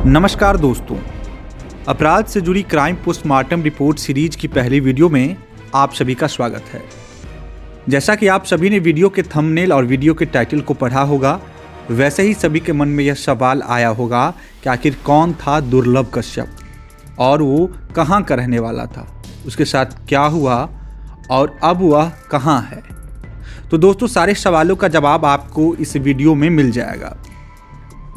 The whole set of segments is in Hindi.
नमस्कार दोस्तों, अपराध से जुड़ी क्राइम पोस्टमार्टम रिपोर्ट सीरीज की पहली वीडियो में आप सभी का स्वागत है। जैसा कि आप सभी ने वीडियो के थंबनेल और वीडियो के टाइटल को पढ़ा होगा, वैसे ही सभी के मन में यह सवाल आया होगा कि आखिर कौन था दुर्लभ कश्यप और वो कहाँ का रहने वाला था, उसके साथ क्या हुआ और अब वह कहाँ है। तो दोस्तों, सारे सवालों का जवाब आपको इस वीडियो में मिल जाएगा।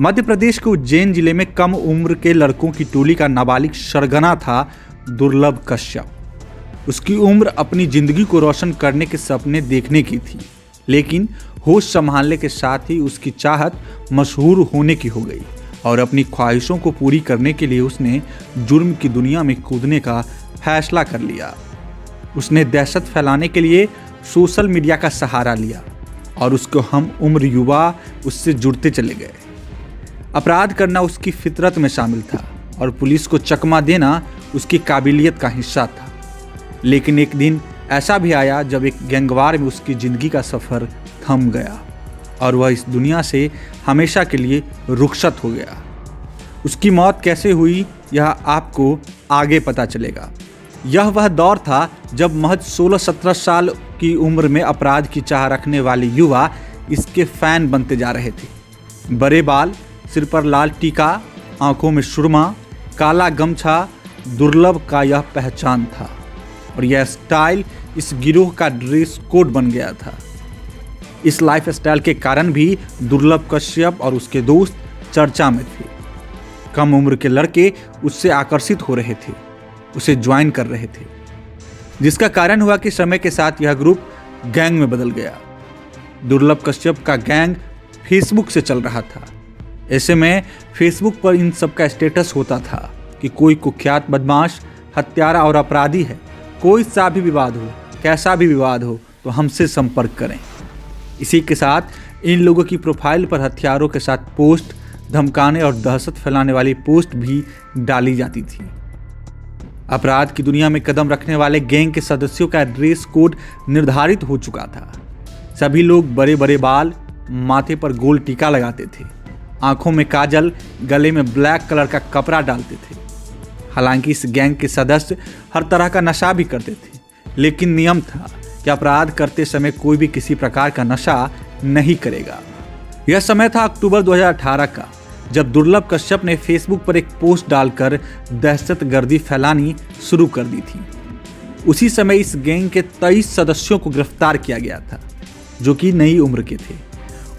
मध्य प्रदेश के उज्जैन जिले में कम उम्र के लड़कों की टोली का नाबालिग सरगना था दुर्लभ कश्यप। उसकी उम्र अपनी जिंदगी को रोशन करने के सपने देखने की थी, लेकिन होश संभालने के साथ ही उसकी चाहत मशहूर होने की हो गई और अपनी ख्वाहिशों को पूरी करने के लिए उसने जुर्म की दुनिया में कूदने का फैसला कर लिया। उसने दहशत फैलाने के लिए सोशल मीडिया का सहारा लिया और उसको हम उम्र युवा उससे जुड़ते चले गए। अपराध करना उसकी फितरत में शामिल था और पुलिस को चकमा देना उसकी काबिलियत का हिस्सा था। लेकिन एक दिन ऐसा भी आया जब एक गैंगवार में उसकी ज़िंदगी का सफ़र थम गया और वह इस दुनिया से हमेशा के लिए रुखसत हो गया। उसकी मौत कैसे हुई यह आपको आगे पता चलेगा। यह वह दौर था जब महज 16-17 साल की उम्र में अपराध की चाह रखने वाले युवा इसके फ़ैन बनते जा रहे थे। बड़े बाल, सिर पर लाल टीका, आंखों में सुरमा, काला गमछा दुर्लभ का यह पहचान था और यह स्टाइल इस गिरोह का ड्रेस कोड बन गया था। इस लाइफ स्टाइल के कारण भी दुर्लभ कश्यप और उसके दोस्त चर्चा में थे। कम उम्र के लड़के उससे आकर्षित हो रहे थे, उसे ज्वाइन कर रहे थे, जिसका कारण हुआ कि समय के साथ यह ग्रुप गैंग में बदल गया। दुर्लभ कश्यप का गैंग फेसबुक से चल रहा था। ऐसे में फेसबुक पर इन सब का स्टेटस होता था कि कोई कुख्यात बदमाश, हत्यारा और अपराधी है। कोई सा भी विवाद हो, कैसा भी विवाद हो, तो हमसे संपर्क करें। इसी के साथ इन लोगों की प्रोफाइल पर हथियारों के साथ पोस्ट, धमकाने और दहशत फैलाने वाली पोस्ट भी डाली जाती थी। अपराध की दुनिया में कदम रखने वाले गैंग के सदस्यों का ड्रेस कोड निर्धारित हो चुका था। सभी लोग बड़े बड़े बाल, माथे पर गोल टीका लगाते थे, आंखों में काजल, गले में ब्लैक कलर का कपड़ा डालते थे। हालांकि इस गैंग के सदस्य हर तरह का नशा भी करते थे, लेकिन नियम था कि अपराध करते समय कोई भी किसी प्रकार का नशा नहीं करेगा। यह समय था अक्टूबर 2018 का, जब दुर्लभ कश्यप ने फेसबुक पर एक पोस्ट डालकर दहशतगर्दी फैलानी शुरू कर दी थी। उसी समय इस गैंग के 23 सदस्यों को गिरफ्तार किया गया था, जो कि नई उम्र के थे।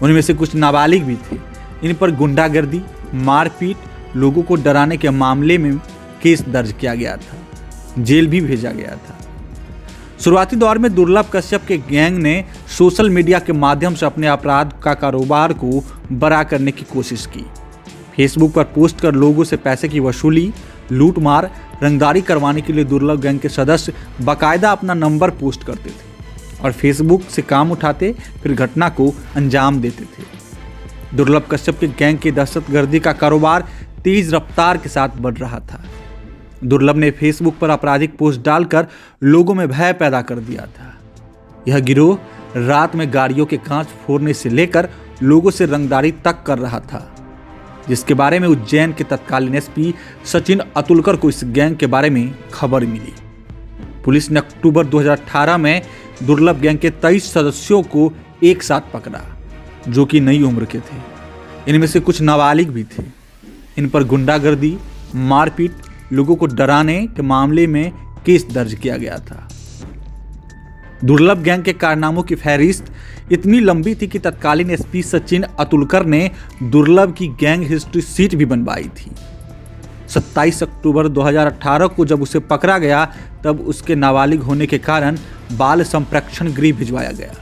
उनमें से कुछ नाबालिग भी थे। इन पर गुंडागर्दी, मारपीट, लोगों को डराने के मामले में केस दर्ज किया गया था, जेल भी भेजा गया था। शुरुआती दौर में दुर्लभ कश्यप के गैंग ने सोशल मीडिया के माध्यम से अपने अपराध का कारोबार को बड़ा करने की कोशिश की। फेसबुक पर पोस्ट कर लोगों से पैसे की वसूली, लूटमार, रंगदारी करवाने के लिए दुर्लभ गैंग के सदस्य बाकायदा अपना नंबर पोस्ट करते थे और फेसबुक से काम उठाते, फिर घटना को अंजाम देते थे। दुर्लभ कश्यप के गैंग की दहशतगर्दी का कारोबार तेज रफ्तार के साथ बढ़ रहा था। दुर्लभ ने फेसबुक पर आपराधिक पोस्ट डालकर लोगों में भय पैदा कर दिया था। यह गिरोह रात में गाड़ियों के कांच फोड़ने से लेकर लोगों से रंगदारी तक कर रहा था, जिसके बारे में उज्जैन के तत्कालीन एसपी सचिन अतुलकर को इस गैंग के बारे में खबर मिली। पुलिस ने अक्टूबर 2018 में दुर्लभ गैंग के 23 सदस्यों को एक साथ पकड़ा, जो कि नई उम्र के थे। इनमें से कुछ नाबालिग भी थे। इन पर गुंडागर्दी, मारपीट, लोगों को डराने के मामले में केस दर्ज किया गया था। दुर्लभ गैंग के कारनामों की फहरिस्त इतनी लंबी थी कि तत्कालीन एसपी सचिन अतुलकर ने दुर्लभ की गैंग हिस्ट्री शीट भी बनवाई थी। 27 अक्टूबर 2018 को जब उसे पकड़ा गया, तब उसके नाबालिग होने के कारण बाल संप्रेक्षण गृह भिजवाया गया।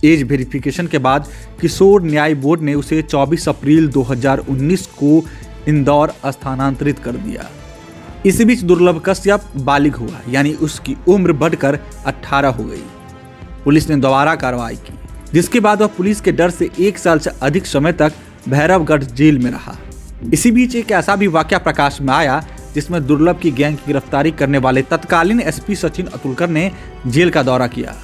एज वेरिफिकेशन के बाद किशोर न्याय बोर्ड ने उसे 24 अप्रैल 2019 को इंदौर स्थानांतरित कर दिया। इसी बीच दुर्लभ कश्यप बालिग हुआ, यानी उसकी उम्र बढ़कर 18 हो गई। पुलिस ने दोबारा कार्रवाई की, जिसके बाद वह पुलिस के डर से 1 साल से अधिक समय तक भैरवगढ़ जेल में रहा। इसी बीच एक ऐसा भी वाकया प्रकाश में आया जिसमें दुर्लभ की गैंग की गिरफ्तारी करने वाले तत्कालीन एसपी सचिन अतुलकर ने जेल का दौरा किया,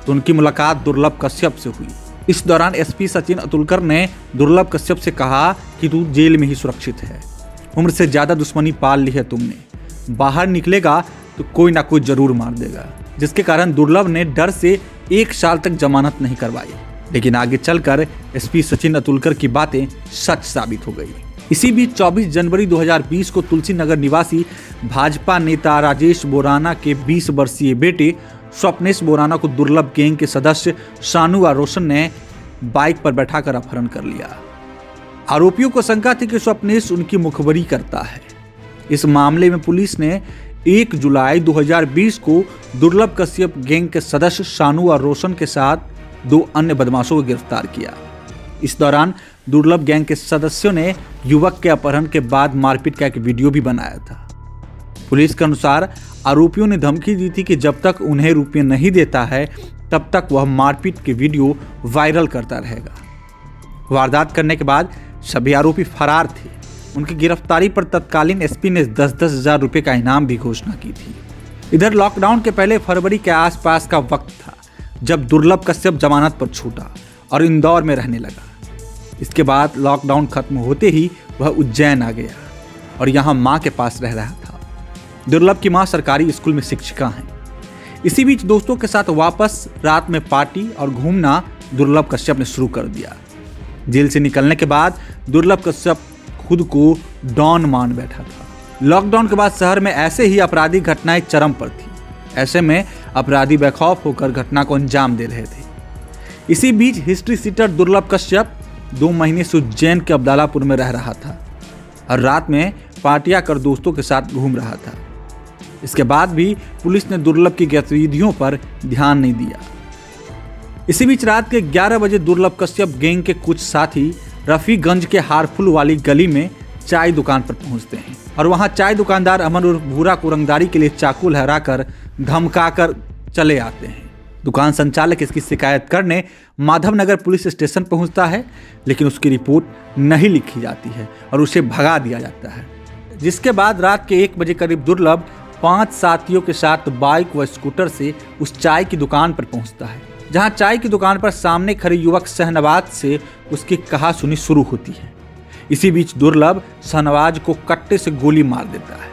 तो उनकी मुलाकात दुर्लभ कश्यप से हुई। इस दौरान एसपी सचिन अतुलकर ने दुर्लभ कश्यप से कहा कि तू जेल में ही सुरक्षित है। उम्र से ज्यादा दुश्मनी पाल ली है तुमने, बाहर निकलेगा तो कोई ना कोई जरूर मार देगा। जिसके कारण दुर्लभ ने डर से 1 साल तक जमानत नहीं करवाई। लेकिन आगे चलकर एसपी सचिन अतुलकर की बातें सच साबित हो गई। इसी बीच 24 जनवरी 2020 को तुलसी नगर निवासी भाजपा नेता राजेश बोराना के 20 वर्षीय बेटे स्वप्नेश बोराना को दुर्लभ गैंग के सदस्य शानू व रोशन ने बाइक पर बैठाकर अपहरण कर लिया। आरोपियों को शंका थी कि स्वप्नेश उनकी मुखबरी करता है। इस मामले में पुलिस ने 1 जुलाई 2020 को दुर्लभ कश्यप गैंग के सदस्य शानू और रोशन के साथ 2 अन्य बदमाशों को गिरफ्तार किया। इस दौरान दुर्लभ गैंग के सदस्यों ने युवक के अपहरण के बाद मारपीट का एक वीडियो भी बनाया था। पुलिस के अनुसार आरोपियों ने धमकी दी थी कि जब तक उन्हें रुपये नहीं देता है तब तक वह मारपीट के वीडियो वायरल करता रहेगा। वारदात करने के बाद सभी आरोपी फरार थे। उनकी गिरफ्तारी पर तत्कालीन एसपी ने 10-10 हजार रुपये का इनाम भी घोषणा की थी। इधर लॉकडाउन के पहले फरवरी के आसपास का वक्त था जब दुर्लभ कश्यप जमानत पर छूटा और इंदौर में रहने लगा। इसके बाद लॉकडाउन खत्म होते ही वह उज्जैन आ गया और यहाँ माँ के पास रह रहा था। दुर्लभ की माँ सरकारी स्कूल में शिक्षिका हैं। इसी बीच दोस्तों के साथ वापस रात में पार्टी और घूमना दुर्लभ कश्यप ने शुरू कर दिया। जेल से निकलने के बाद दुर्लभ कश्यप खुद को डॉन मान बैठा था। लॉकडाउन के बाद शहर में ऐसे ही आपराधिक घटनाएं चरम पर थी। ऐसे में अपराधी बेखौफ होकर घटना को अंजाम दे रहे थे। इसी बीच हिस्ट्री सीटर दुर्लभ कश्यप 2 महीने से उज्जैन के अब्दालापुर में रह रहा था और रात में पार्टियां कर दोस्तों के साथ घूम रहा था। इसके बाद भी पुलिस ने दुर्लभ की गतिविधियों पर ध्यान नहीं दिया। इसी बीच रात के 11 बजे दुर्लभ कश्यप गैंग के कुछ साथी रफीगंज के हारफुल वाली गली में चाय दुकान पर पहुंचते हैं और वहां चाय दुकानदार अमन उर्फ भूरा को रंगदारी के लिए चाकू लहराकर धमकाकर चले आते हैं। दुकान संचालक इसकी शिकायत करने माधवनगर पुलिस स्टेशन पहुंचता है, लेकिन उसकी रिपोर्ट नहीं लिखी जाती है और उसे भगा दिया जाता है। जिसके बाद रात के 1 बजे करीब दुर्लभ 5 साथियों के साथ बाइक व स्कूटर से उस चाय की दुकान पर पहुंचता है, जहां चाय की दुकान पर सामने खड़े युवक शहनवाज से उसकी कहासुनी शुरू होती है। इसी बीच दुर्लभ शहनवाज को कट्टे से गोली मार देता है,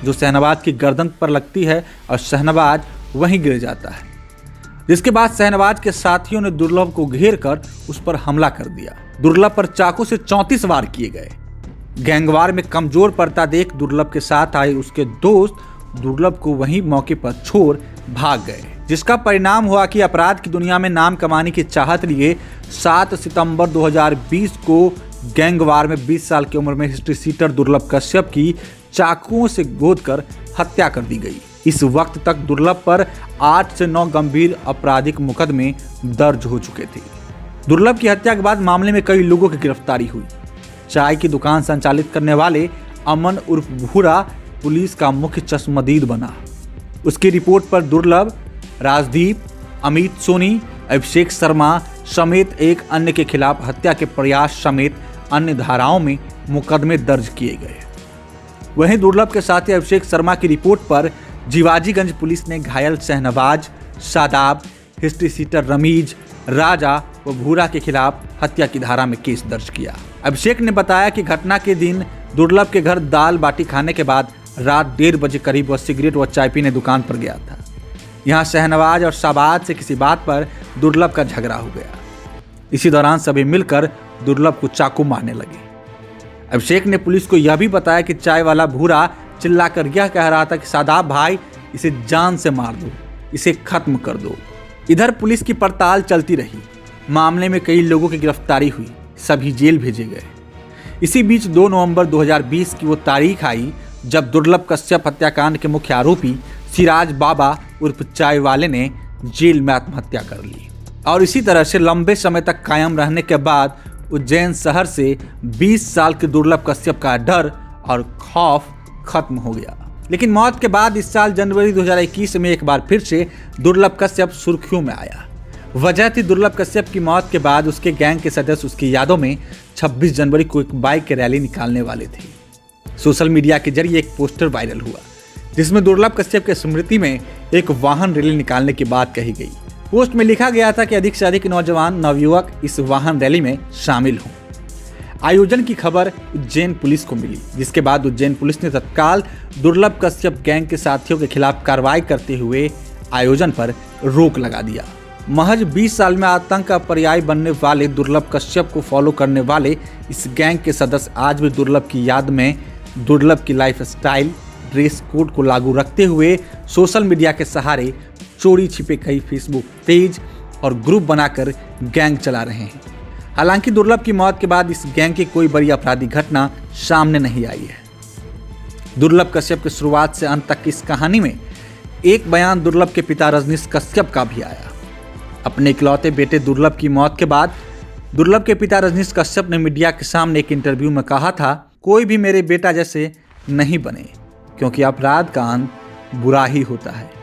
जो शहनवाज की गर्दन पर लगती है और शहनवाज वहीं गिर जाता है। जिसके बाद शहनवाज के साथियों ने दुर्लभ को घेर कर उस पर हमला कर दिया। दुर्लभ पर चाकू से 34 वार किए गए। गैंगवार में कमजोर पड़ता देख दुर्लभ के साथ आए उसके दोस्त दुर्लभ को वहीं मौके पर छोड़ भाग गए, जिसका परिणाम हुआ कि अपराध की दुनिया में नाम कमाने की चाहत लिए 7 सितंबर 2020 को गैंगवार में 20 साल की उम्र में हिस्ट्री सीटर दुर्लभ कश्यप की चाकुओं से गोदकर हत्या कर दी गई। इस वक्त तक दुर्लभ पर 8 से 9 गंभीर आपराधिक मुकदमे दर्ज हो चुके थे। दुर्लभ की हत्या के बाद मामले में कई लोगों की गिरफ्तारी हुई। चाय की दुकान संचालित करने वाले अमन उर्फ भूरा पुलिस का मुख्य चश्मदीद बना। उसकी रिपोर्ट पर दुर्लभ, राजदीप, अमित सोनी, अभिषेक शर्मा समेत एक अन्य के खिलाफ हत्या के प्रयास समेत अन्य धाराओं में मुकदमे दर्ज किए गए। वहीं दुर्लभ के साथी अभिषेक शर्मा की रिपोर्ट पर जीवाजीगंज पुलिस ने घायल शहनवाज, शादाब, हिस्ट्री सीटर रमीज, राजा व भूरा के खिलाफ हत्या की धारा में केस दर्ज किया। अभिषेक ने बताया कि घटना के दिन दुर्लभ के घर दाल बाटी खाने के बाद रात 1:30 बजे करीब वह सिगरेट व चाय पीने दुकान पर गया था। यहाँ शहनवाज और शाबाद से किसी बात पर दुर्लभ का झगड़ा हो गया। इसी दौरान सभी मिलकर दुर्लभ को चाकू मारने लगे। अभिषेक ने पुलिस को यह भी बताया कि चाय वाला भूरा चिल्लाकर यह कह रहा था कि शादाब भाई, इसे जान से मार दो, इसे खत्म कर दो। इधर पुलिस की पड़ताल चलती रही। मामले में कई लोगों की गिरफ्तारी हुई, सभी जेल भेजे गए। इसी बीच 2 नवंबर 2020 की वो तारीख आई जब दुर्लभ कश्यप हत्याकांड के मुख्य आरोपी सिराज बाबा उर्फ चाय वाले ने जेल में आत्महत्या कर ली और इसी तरह से लंबे समय तक कायम रहने के बाद उज्जैन शहर से 20 साल के दुर्लभ कश्यप का डर और खौफ खत्म हो गया। लेकिन मौत के बाद इस साल जनवरी 2021 में एक बार फिर से दुर्लभ कश्यप सुर्खियों में आया। वजह थी दुर्लभ कश्यप की मौत के बाद उसके गैंग के सदस्य उसकी यादों में 26 जनवरी को एक बाइक रैली निकालने वाले थे। सोशल मीडिया के जरिए एक पोस्टर वायरल हुआ जिसमें दुर्लभ कश्यप के स्मृति में एक वाहन रैली निकालने की बात कही गई। पोस्ट में लिखा गया था कि अधिक से अधिक नौजवान नवयुवक इस वाहन रैली में शामिल हों। आयोजन की खबर उज्जैन पुलिस को मिली, जिसके बाद उज्जैन पुलिस ने तत्काल दुर्लभ कश्यप गैंग के साथियों के खिलाफ कार्रवाई करते हुए आयोजन पर रोक लगा दिया। महज 20 साल में आतंक का पर्याय बनने वाले दुर्लभ कश्यप को फॉलो करने वाले इस गैंग के सदस्य आज भी दुर्लभ की याद में दुर्लभ की लाइफ स्टाइल, ड्रेस कोड को लागू रखते हुए सोशल मीडिया के सहारे चोरी छिपे कई फेसबुक पेज और ग्रुप बनाकर गैंग चला रहे हैं। हालांकि दुर्लभ की मौत के बाद इस गैंग की कोई बड़ी आपराधिक घटना सामने नहीं आई है। दुर्लभ कश्यप की शुरुआत से अंत तक की इस कहानी में एक बयान दुर्लभ के पिता रजनीश कश्यप का भी आया। अपने इकलौते बेटे दुर्लभ की मौत के बाद दुर्लभ के पिता रजनीश कश्यप ने मीडिया के सामने एक इंटरव्यू में कहा था, कोई भी मेरे बेटा जैसे नहीं बने, क्योंकि अपराध का अंत बुरा ही होता है।